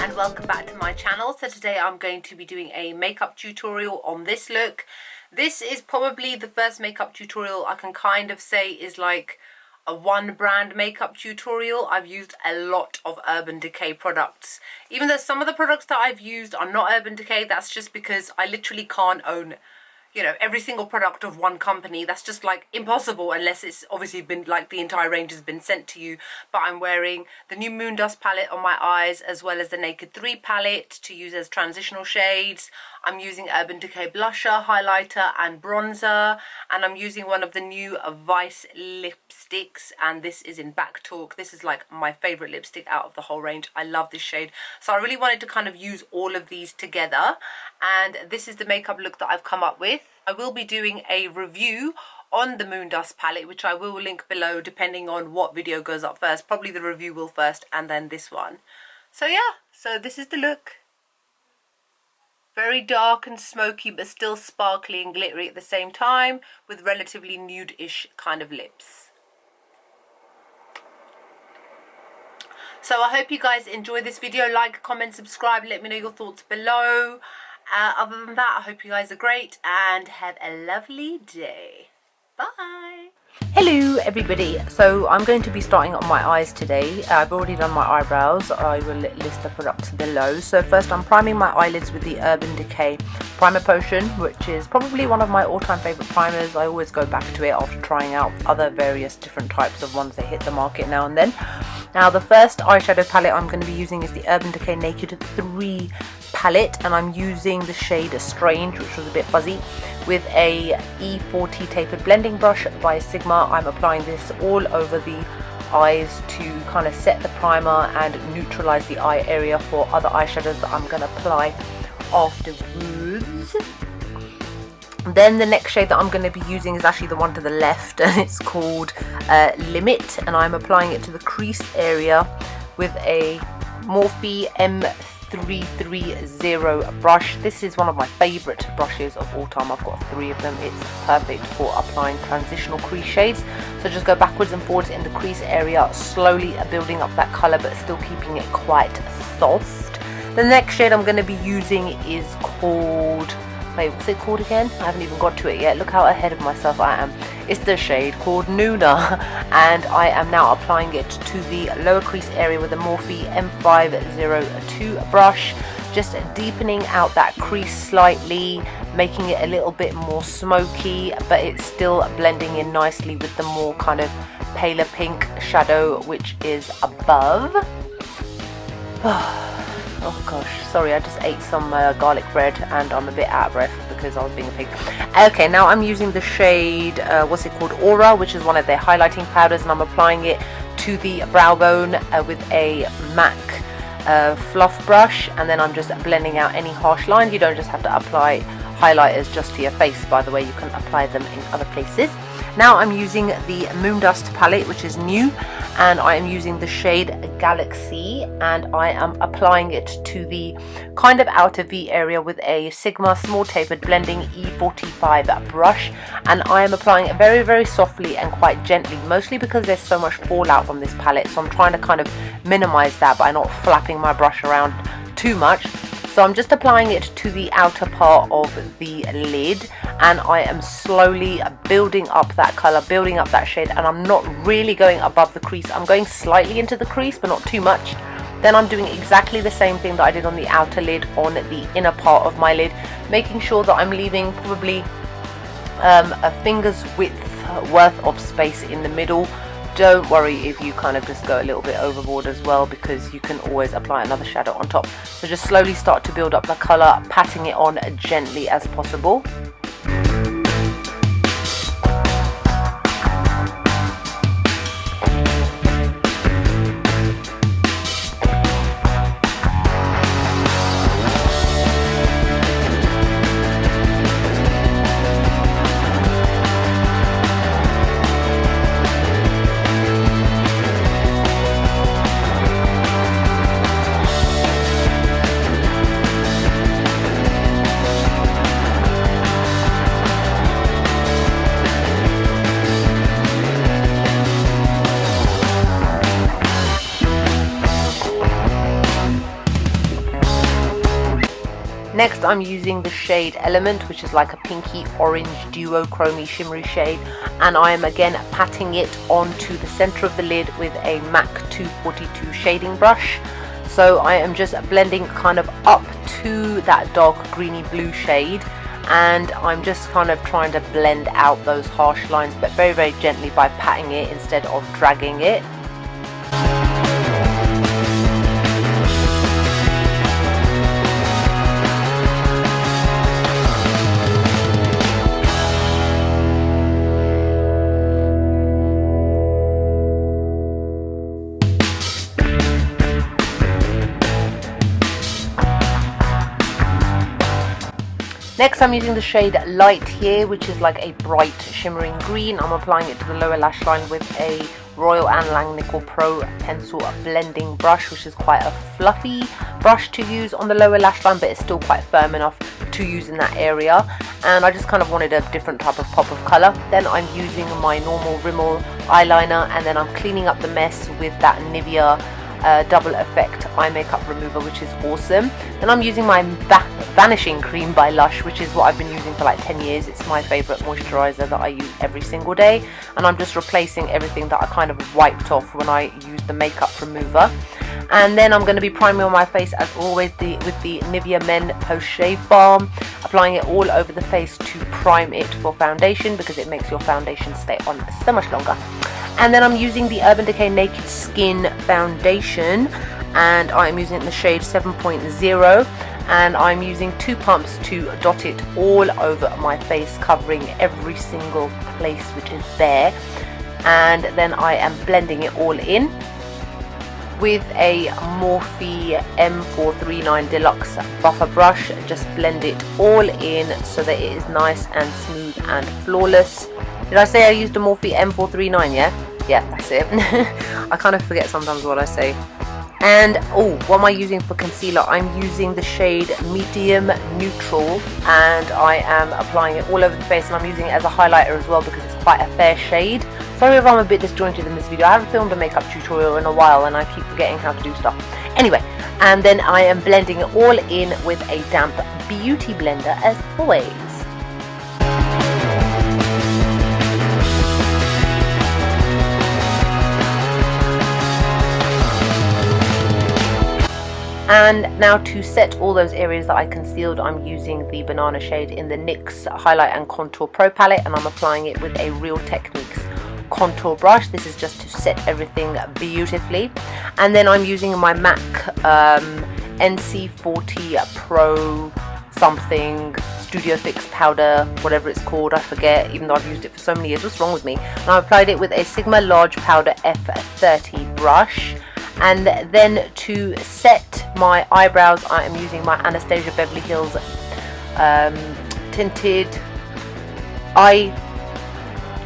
and welcome back to my channel. So today I'm going to be doing a makeup tutorial on this look. This is probably the first makeup tutorial I can kind of say is like a one brand makeup tutorial. I've used a lot of Urban Decay products. Even though some of the products that I've used are not Urban Decay, that's just because I literally can't own, you know, every single product of one company. That's just like impossible unless it's obviously been like the entire range has been sent to you. But I'm wearing the new Moondust palette on my eyes, as well as the Naked 3 palette to use as transitional shades. I'm using Urban Decay blusher, highlighter and bronzer, and I'm using one of the new Vice lipsticks, and this is in Back Talk. This is like my favorite lipstick out of the whole range. I love this shade, so I really wanted to kind of use all of these together, and this is the makeup look that I've come up with. I will be doing a review on the Moondust palette, which I will link below depending on what video goes up first. Probably the review will first and then this one. So yeah, so this is the look. Very dark and smoky, but still sparkly and glittery at the same time, with relatively nude-ish kind of lips. So I hope you guys enjoy this video. Like, comment, subscribe, let me know your thoughts below. Other than that, I hope you guys are great and have a lovely day. Bye. Hello everybody, so I'm going to be starting on my eyes today. I've already done my eyebrows. I will list the products below. So first I'm priming my eyelids with the Urban Decay Primer Potion, which is probably one of my all-time favourite primers. I always go back to it after trying out other various different types of ones that hit the market now and then. Now the first eyeshadow palette I'm going to be using is the Urban Decay Naked 3 palette, and I'm using the shade Strange, which was a bit fuzzy, with a E40 tapered blending brush by Sigma. I'm applying this all over the eyes to kind of set the primer and neutralize the eye area for other eyeshadows that I'm going to apply afterwards. Then the next shade that I'm going to be using is actually the one to the left, and it's called Limit, and I'm applying it to the crease area with a Morphe M330 brush. This is one of my favourite brushes of all time. I've got 3 of them. It's perfect for applying transitional crease shades. So just go backwards and forwards in the crease area, slowly building up that colour but still keeping it quite soft. The next shade I'm going to be using is called... wait, what's it called again? I haven't even got to it yet. Look how ahead of myself I am. It's the shade called Nuna, and I am now applying it to the lower crease area with the Morphe M502 brush, just deepening out that crease slightly, making it a little bit more smoky, but it's still blending in nicely with the more kind of paler pink shadow which is above. Oh gosh, sorry, I just ate some garlic bread and I'm a bit out of breath because I was being a pig. Okay, now I'm using the shade, what's it called, Aura, which is one of their highlighting powders, and I'm applying it to the brow bone with a MAC fluff brush, and then I'm just blending out any harsh lines. You don't just have to apply highlighters just to your face, by the way, you can apply them in other places. Now I'm using the Moondust palette, which is new, and I am using the shade Galaxy, and I am applying it to the kind of outer V area with a Sigma small tapered blending E45 brush, and I am applying it very, very softly and quite gently, mostly because there's so much fallout from this palette, so I'm trying to kind of minimize that by not flapping my brush around too much. So I'm just applying it to the outer part of the lid, and I am slowly building up that colour, building up that shade, and I'm not really going above the crease. I'm going slightly into the crease, but not too much. Then I'm doing exactly the same thing that I did on the outer lid on the inner part of my lid, making sure that I'm leaving probably a finger's width worth of space in the middle. Don't worry if you kind of just go a little bit overboard as well, because you can always apply another shadow on top. So just slowly start to build up the colour, patting it on gently as possible. Next I'm using the shade Element, which is like a pinky orange duochromy shimmery shade, and I am again patting it onto the center of the lid with a MAC 242 shading brush. So I am just blending kind of up to that dark greeny blue shade, and I'm just kind of trying to blend out those harsh lines, but very, very gently by patting it instead of dragging it. Next I'm using the shade Light here, which is like a bright shimmering green. I'm applying it to the lower lash line with a Royal & Langnickel Pro pencil blending brush, which is quite a fluffy brush to use on the lower lash line, but it's still quite firm enough to use in that area. And I just kind of wanted a different type of pop of colour. Then I'm using my normal Rimmel eyeliner, and then I'm cleaning up the mess with that Nivea Double Effect eye makeup remover, which is awesome. Then I'm using my Vanishing cream by Lush, which is what I've been using for like 10 years. It's my favourite moisturiser that I use every single day, and I'm just replacing everything that I kind of wiped off when I used the makeup remover. And then I'm going to be priming on my face as always with the Nivea Men Post Shave Balm, applying it all over the face to prime it for foundation, because it makes your foundation stay on so much longer. And then I'm using the Urban Decay Naked Skin Foundation, and I'm using the shade 7.0, and I'm using 2 pumps to dot it all over my face, covering every single place which is there. And then I am blending it all in with a Morphe M439 Deluxe buffer brush. Just blend it all in so that it is nice and smooth and flawless. Did I say I used a Morphe M439? Yeah, that's it. I kind of forget sometimes what I say. And oh, what am I using for concealer? I'm using the shade Medium Neutral, and I am applying it all over the face, and I'm using it as a highlighter as well because it's quite a fair shade. Sorry if I'm a bit disjointed in this video. I haven't filmed a makeup tutorial in a while and I keep forgetting how to do stuff. Anyway, and then I am blending it all in with a damp beauty blender as always. And now to set all those areas that I concealed, I'm using the banana shade in the NYX Highlight and Contour Pro palette, and I'm applying it with a Real Techniques contour brush. This is just to set everything beautifully. And then I'm using my MAC NC40 Pro something Studio Fix powder, whatever it's called, I forget, even though I've used it for so many years. What's wrong with me? And I applied it with a Sigma Large Powder F30 brush. And then to set my eyebrows, I am using my Anastasia Beverly Hills tinted eye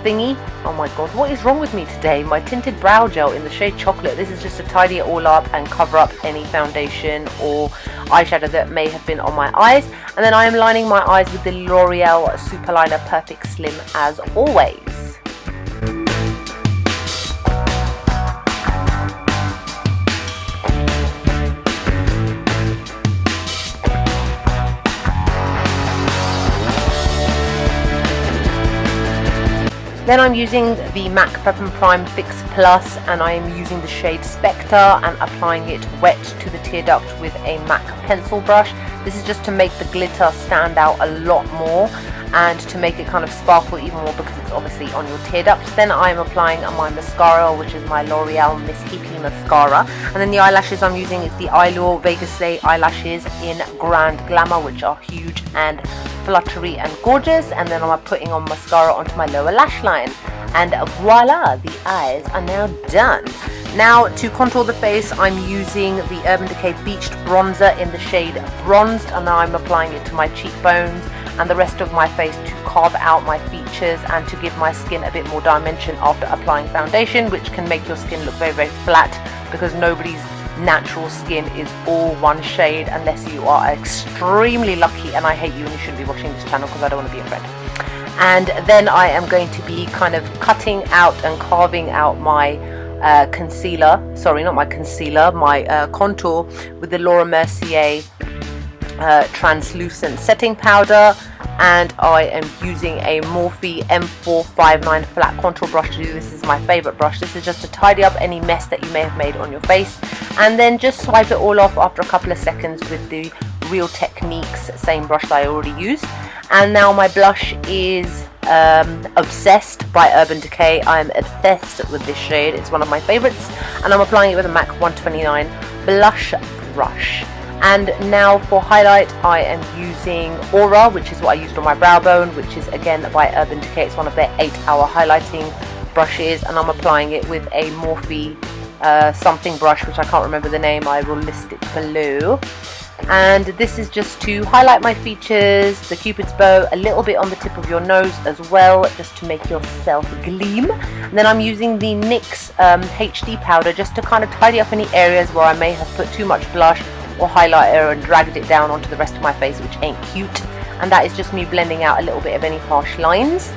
thingy. Oh my god, what is wrong with me today? My tinted brow gel in the shade Chocolate. This is just to tidy it all up and cover up any foundation or eyeshadow that may have been on my eyes. And then I am lining my eyes with the L'Oreal Superliner Perfect Slim as always. Then I'm using the MAC Prep and Prime Fix Plus, and I am using the shade Spectre and applying it wet to the tear duct with a MAC pencil brush. This is just to make the glitter stand out a lot more and to make it kind of sparkle even more because it's obviously on your tear ducts. Then I'm applying my mascara, which is my L'Oreal Miss Hippie mascara. And then the eyelashes I'm using is the Eylure Vegas Day eyelashes in Grand Glamour, which are huge and fluttery and gorgeous. And then I'm putting on mascara onto my lower lash line, and voila, the eyes are now done. Now to contour the face, I'm using the Urban Decay Beached Bronzer in the shade Bronzed, and now I'm applying it to my cheekbones and the rest of my face to carve out my features and to give my skin a bit more dimension after applying foundation, which can make your skin look very, very flat because nobody's natural skin is all one shade unless you are extremely lucky, and I hate you and you shouldn't be watching this channel because I don't want to be a friend. And then I am going to be kind of cutting out and carving out my concealer, sorry, not my concealer, my contour with the Laura Mercier translucent setting powder, and I am using a Morphe M459 flat contour brush to do this. Is my favorite brush. This is just to tidy up any mess that you may have made on your face, and then just swipe it all off after a couple of seconds with the Real Techniques same brush that I already used. And now my blush is Obsessed by Urban Decay. I am obsessed with this shade. It's one of my favorites, and I'm applying it with a MAC 129 blush brush. And now for highlight, I am using Aura, which is what I used on my brow bone, which is again by Urban Decay. It's one of their 8-hour highlighting brushes, and I'm applying it with a Morphe something brush, which I can't remember the name. I will list it below. And this is just to highlight my features, the Cupid's bow, a little bit on the tip of your nose as well, just to make yourself gleam. And then I'm using the NYX HD powder just to kind of tidy up any areas where I may have put too much blush or highlighter and dragged it down onto the rest of my face, which ain't cute. And that is just me blending out a little bit of any harsh lines.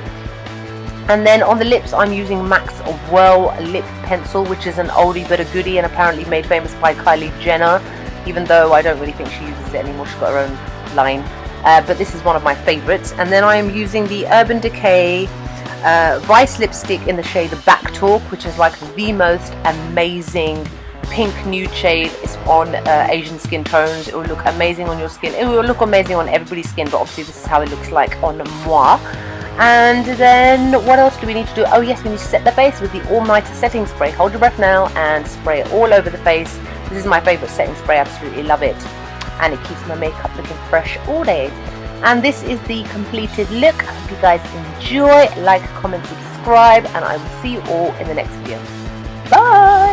And then on the lips, I'm using MAC's Whirl Lip Pencil, which is an oldie but a goodie, and apparently made famous by Kylie Jenner, even though I don't really think she uses it anymore. She's got her own line. But this is one of my favorites. And then I am using the Urban Decay Vice lipstick in the shade Back Talk, which is like the most amazing pink nude shade. It's on Asian skin tones. It will look amazing on your skin. It will look amazing on everybody's skin, but obviously this is how it looks like on moi. And then what else do we need to do? Oh yes, we need to set the face with the All Nighter setting spray. Hold your breath now and spray it all over the face. This is my favorite setting spray. Absolutely love it, and it keeps my makeup looking fresh all day. And this is the completed look. I hope you guys enjoy. Like, comment, subscribe, and I will see you all in the next video. Bye.